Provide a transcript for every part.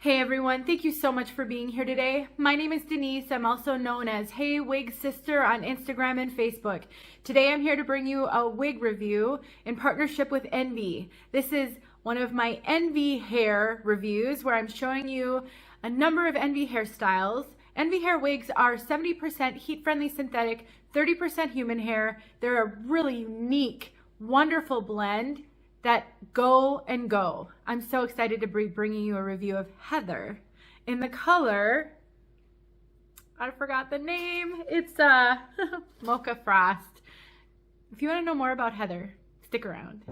Hey everyone, thank you so much for being here today. My name is Denise. I'm also known as Hey Wig Sister on Instagram and Facebook. Today I'm here to bring you a wig review in partnership with Envy. This is one of my Envy hair reviews where I'm showing you a number of Envy hairstyles. Envy hair wigs are 70% heat-friendly synthetic, 30% human hair. They're a really unique, wonderful blend that go and go. I'm so excited to be bringing you a review of Heather in the color, I forgot the name, it's Mocha Frost. If you want to know more about Heather, stick around.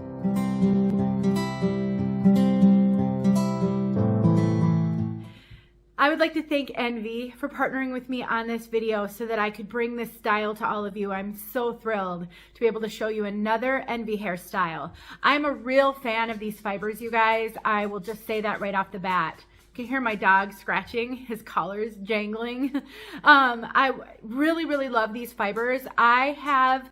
I would like to thank Envy for partnering with me on this video so that I could bring this style to all of you. I'm so thrilled to be able to show you another Envy hairstyle. I'm a real fan of these fibers, you guys. I will just say that right off the bat. You can hear my dog scratching, his collar's jangling. I really love these fibers. I have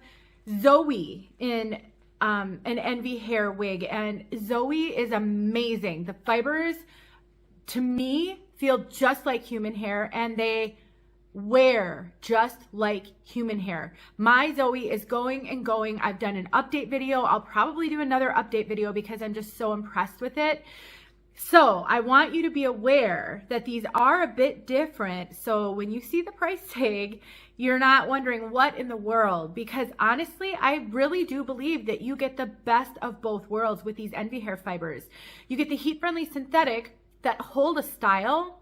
Zoe in an Envy hair wig, and Zoe is amazing. The fibers, to me, feel just like human hair, and they wear just like human hair. My Zoe is going and going. I've done an update video. I'll probably do another update video because I'm just so impressed with it. So I want you to be aware that these are a bit different. So when you see the price tag, you're not wondering what in the world, because honestly, I really do believe that you get the best of both worlds with these Envy hair fibers. You get the heat-friendly synthetic that hold a style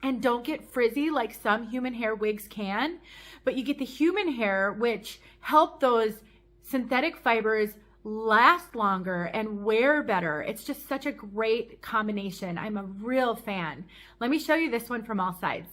and don't get frizzy like some human hair wigs can, but you get the human hair which help those synthetic fibers last longer and wear better. It's just such a great combination. I'm a real fan. Let me show you this one from all sides.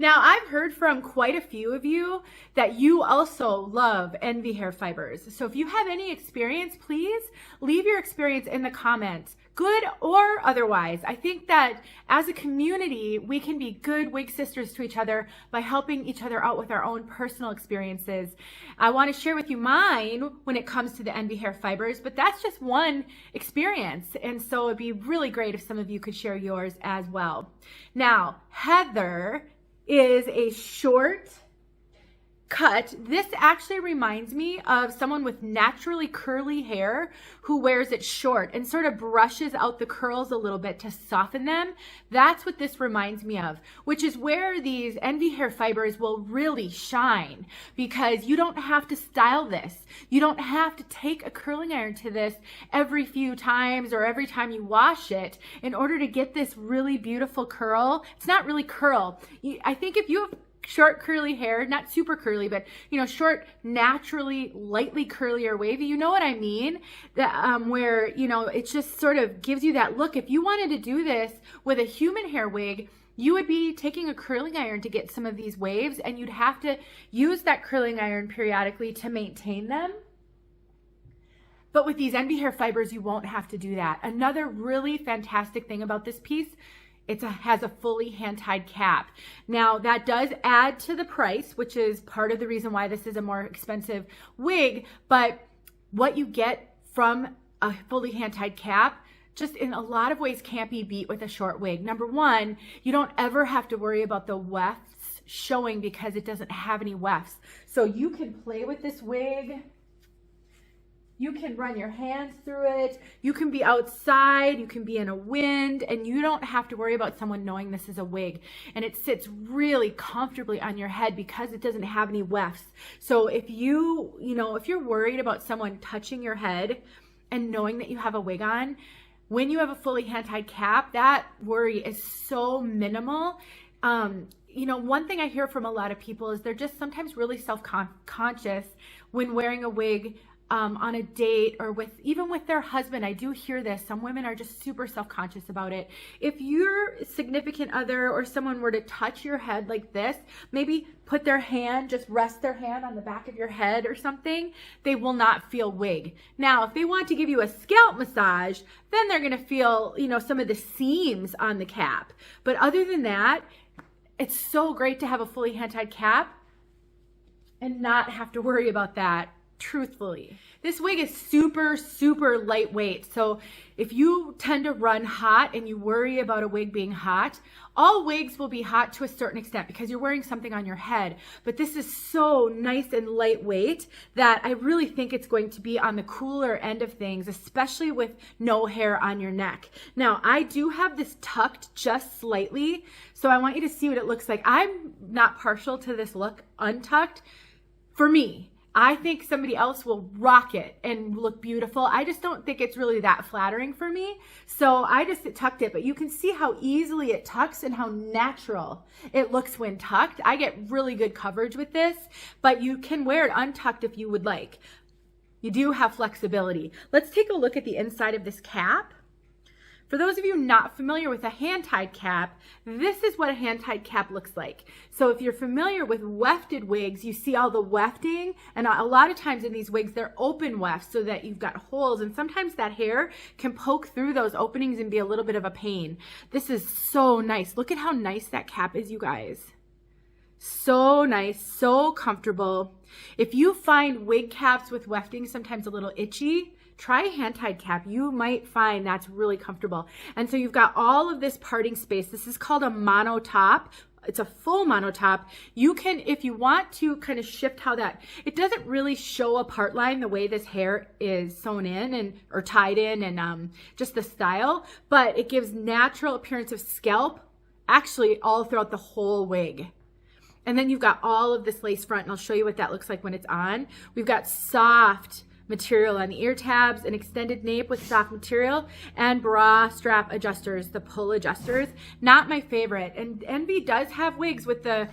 Now, I've heard from quite a few of you that you also love Envy hair fibers. So if you have any experience, please leave your experience in the comments, good or otherwise. I think that as a community, we can be good wig sisters to each other by helping each other out with our own personal experiences. I want to share with you mine when it comes to the Envy hair fibers, but that's just one experience. And so it'd be really great if some of you could share yours as well. Now, Heather is a short cut. This actually reminds me of someone with naturally curly hair who wears it short and sort of brushes out the curls a little bit to soften them. That's what this reminds me of, which is where these Envy hair fibers will really shine, because you don't have to style this. You don't have to take a curling iron to this every few times or every time you wash it in order to get this really beautiful curl. It's not really curl. I think if you have short curly hair, not super curly, but you know, short, naturally lightly curly or wavy, you know what I mean? That where, you know, it just sort of gives you that look. If you wanted to do this with a human hair wig, you would be taking a curling iron to get some of these waves, and you'd have to use that curling iron periodically to maintain them. But with these Envy hair fibers, you won't have to do that. Another really fantastic thing about this piece, it has a fully hand-tied cap. Now, that does add to the price, which is part of the reason why this is a more expensive wig, but what you get from a fully hand-tied cap just in a lot of ways can't be beat with a short wig. Number one, you don't ever have to worry about the wefts showing because it doesn't have any wefts. So you can play with this wig. You can run your hands through it. You can be outside, you can be in a wind, and you don't have to worry about someone knowing this is a wig. And it sits really comfortably on your head because it doesn't have any wefts. So if if you're worried about someone touching your head and knowing that you have a wig on, when you have a fully hand-tied cap, that worry is so minimal. You know, one thing I hear from a lot of people is they're just sometimes really self-conscious when wearing a wig on a date or even with their husband. I do hear this. Some women are just super self-conscious about it. If your significant other or someone were to touch your head like this, maybe put their hand, just rest their hand on the back of your head or something, they will not feel wig. Now, if they want to give you a scalp massage, then they're going to feel, you know, some of the seams on the cap. But other than that, it's so great to have a fully hand-tied cap and not have to worry about that, truthfully. This wig is super, super lightweight. So if you tend to run hot and you worry about a wig being hot, all wigs will be hot to a certain extent because you're wearing something on your head. But this is so nice and lightweight that I really think it's going to be on the cooler end of things, especially with no hair on your neck. Now, I do have this tucked just slightly, so I want you to see what it looks like. I'm not partial to this look untucked. For me, I think somebody else will rock it and look beautiful. I just don't think it's really that flattering for me. So I just tucked it, but you can see how easily it tucks and how natural it looks when tucked. I get really good coverage with this, but you can wear it untucked if you would like. You do have flexibility. Let's take a look at the inside of this cap. For those of you not familiar with a hand-tied cap, this is what a hand-tied cap looks like. So if you're familiar with wefted wigs, you see all the wefting, and a lot of times in these wigs, they're open wefts so that you've got holes, and sometimes that hair can poke through those openings and be a little bit of a pain. This is so nice. Look at how nice that cap is, you guys. So nice, so comfortable. If you find wig caps with wefting sometimes a little itchy, try a hand-tied cap. You might find that's really comfortable. And so you've got all of this parting space. This is called a mono top. It's a full mono top. You can, if you want to kind of shift how that, it doesn't really show a part line the way this hair is sewn in and or tied in and just the style, but it gives natural appearance of scalp actually all throughout the whole wig. And then you've got all of this lace front, and I'll show you what that looks like when it's on. We've got soft material on the ear tabs, an extended nape with soft material, and bra strap adjusters, the pull adjusters. Not my favorite. And Envy does have wigs with the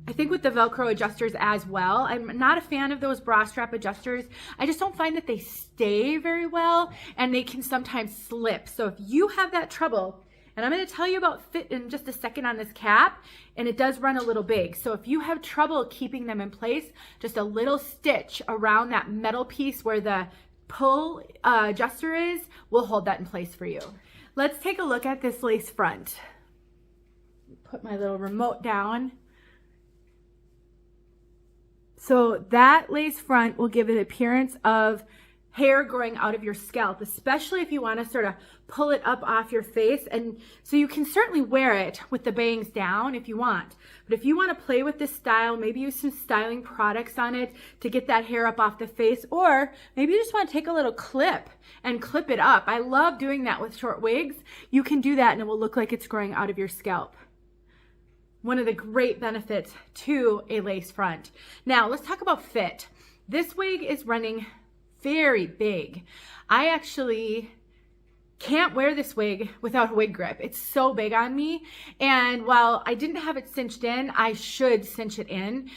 I think with the Velcro adjusters as well. I'm not a fan of those bra strap adjusters. I just don't find that they stay very well, and they can sometimes slip. So if you have that trouble, and I'm going to tell you about fit in just a second on this cap, and it does run a little big. So if you have trouble keeping them in place, just a little stitch around that metal piece where the pull adjuster is will hold that in place for you. Let's take a look at this lace front. Put my little remote down. So that lace front will give an appearance of hair growing out of your scalp, especially if you want to sort of pull it up off your face. And so you can certainly wear it with the bangs down if you want. But if you want to play with this style, maybe use some styling products on it to get that hair up off the face, or maybe you just want to take a little clip and clip it up. I love doing that with short wigs. You can do that and it will look like it's growing out of your scalp. One of the great benefits to a lace front. Now let's talk about fit. This wig is running very big. I actually can't wear this wig without a wig grip. It's so big on me. And while I didn't have it cinched in, I should cinch it in.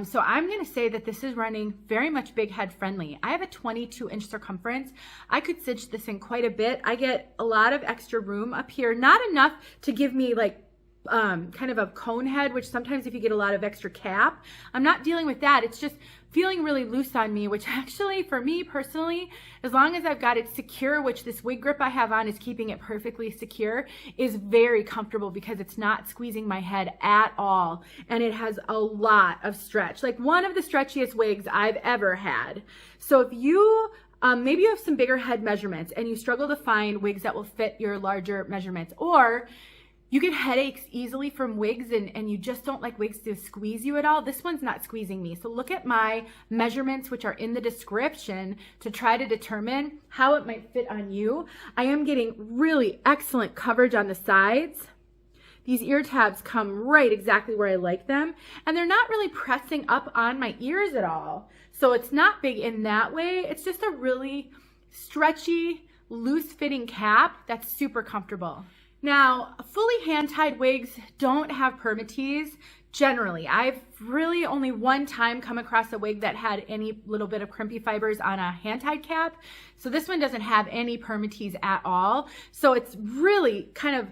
So I'm going to say that this is running very much big head friendly. I have a 22-inch circumference. I could cinch this in quite a bit. I get a lot of extra room up here. Not enough to give me like kind of a cone head, which sometimes if you get a lot of extra cap, I'm not dealing with that. It's just feeling really loose on me, which actually for me personally, as long as I've got it secure, which this wig grip I have on is keeping it perfectly secure, is very comfortable because it's not squeezing my head at all. And it has a lot of stretch, like one of the stretchiest wigs I've ever had. So if you maybe you have some bigger head measurements and you struggle to find wigs that will fit your larger measurements, or you get headaches easily from wigs and you just don't like wigs to squeeze you at all, this one's not squeezing me. So look at my measurements, which are in the description, to try to determine how it might fit on you. I am getting really excellent coverage on the sides. These ear tabs come right exactly where I like them, and they're not really pressing up on my ears at all. So it's not big in that way. It's just a really stretchy, loose-fitting cap that's super comfortable. Now, fully hand-tied wigs don't have Permatease generally. I've really only one time come across a wig that had any little bit of crimpy fibers on a hand-tied cap. So this one doesn't have any Permatease at all. So it's really kind of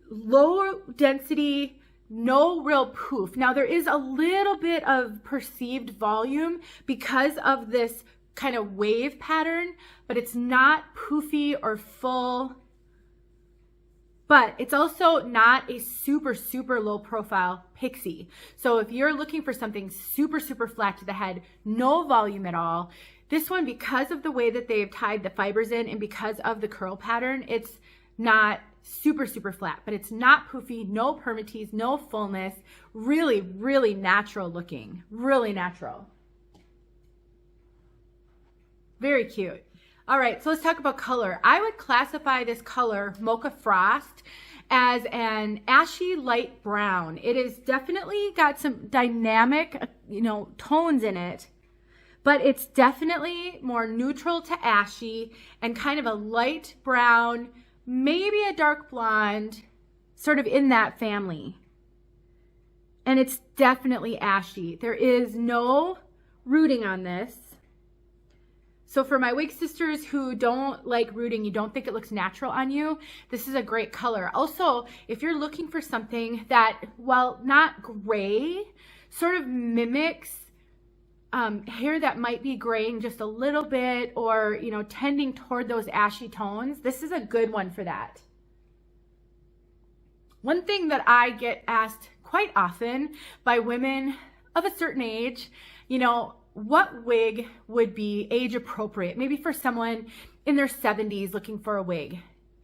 low density, no real poof. Now, there is a little bit of perceived volume because of this kind of wave pattern, but it's not poofy or full. but it's also not a super, super low profile pixie. So if you're looking for something super, super flat to the head, no volume at all, this one, because of the way that they've tied the fibers in and because of the curl pattern, it's not super, super flat, but it's not poofy, no permatease, no fullness, really, really natural looking, really natural. Very cute. All right, so let's talk about color. I would classify this color, Mocha Frost, as an ashy light brown. It is definitely got some dynamic, tones in it, but it's definitely more neutral to ashy and kind of a light brown, maybe a dark blonde, sort of in that family. And it's definitely ashy. There is no rooting on this. So for my wig sisters who don't like rooting, you don't think it looks natural on you, this is a great color. Also, if you're looking for something that, while not gray, sort of mimics hair that might be graying just a little bit or, tending toward those ashy tones, this is a good one for that. One thing that I get asked quite often by women of a certain age, what wig would be age appropriate, maybe for someone in their 70s looking for a wig.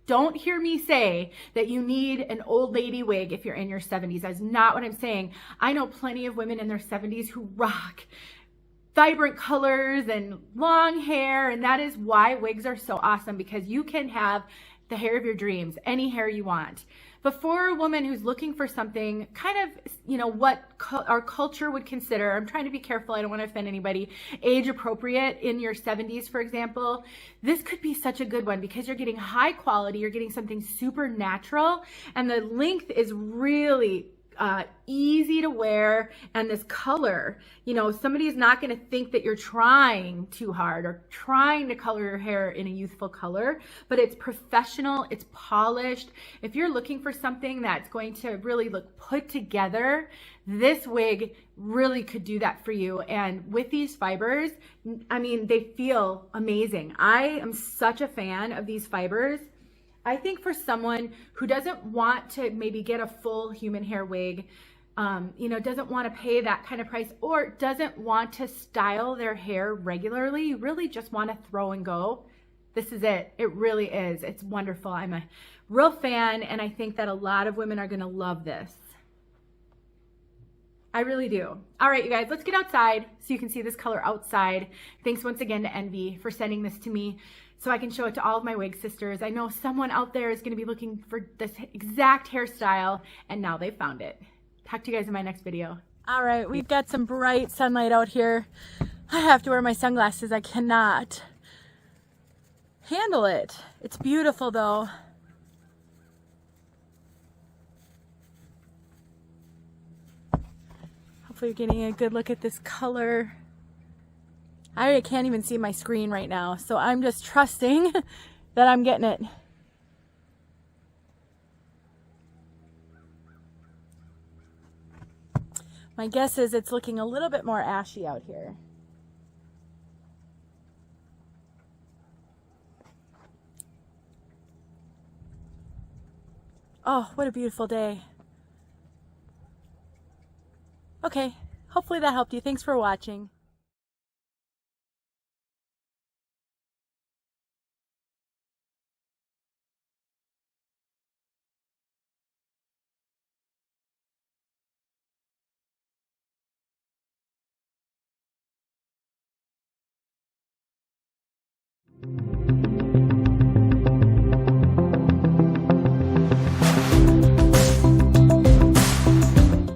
Don't hear me say that you need an old lady wig if you're in your 70s. That's not what I'm saying. I know plenty of women in their 70s who rock vibrant colors and long hair, and that is why wigs are so awesome, because you can have the hair of your dreams, any hair you want. But for a woman who's looking for something kind of, what our culture would consider, I'm trying to be careful, I don't want to offend anybody, age appropriate in your 70s, for example, this could be such a good one because you're getting high quality, you're getting something super natural, and the length is really easy to wear, and this color, somebody's not going to think that you're trying too hard or trying to color your hair in a youthful color, but it's professional, it's polished. If you're looking for something that's going to really look put together, this wig really could do that for you. And with these fibers, they feel amazing. I am such a fan of these fibers. I think for someone who doesn't want to maybe get a full human hair wig, doesn't want to pay that kind of price, or doesn't want to style their hair regularly, you really just want to throw and go, this is it. It really is. It's wonderful. I'm a real fan, and I think that a lot of women are going to love this. I really do. All right, you guys, let's get outside so you can see this color outside. Thanks once again to Envy for sending this to me so I can show it to all of my wig sisters. I know someone out there is going to be looking for this exact hairstyle, and now they've found it. Talk to you guys in my next video. All right, we've got some bright sunlight out here. I have to wear my sunglasses. I cannot handle it. It's beautiful though. Hopefully you're getting a good look at this color. I can't even see my screen right now, so I'm just trusting that I'm getting it. My guess is it's looking a little bit more ashy out here. Oh, what a beautiful day. Okay, hopefully that helped you. Thanks for watching.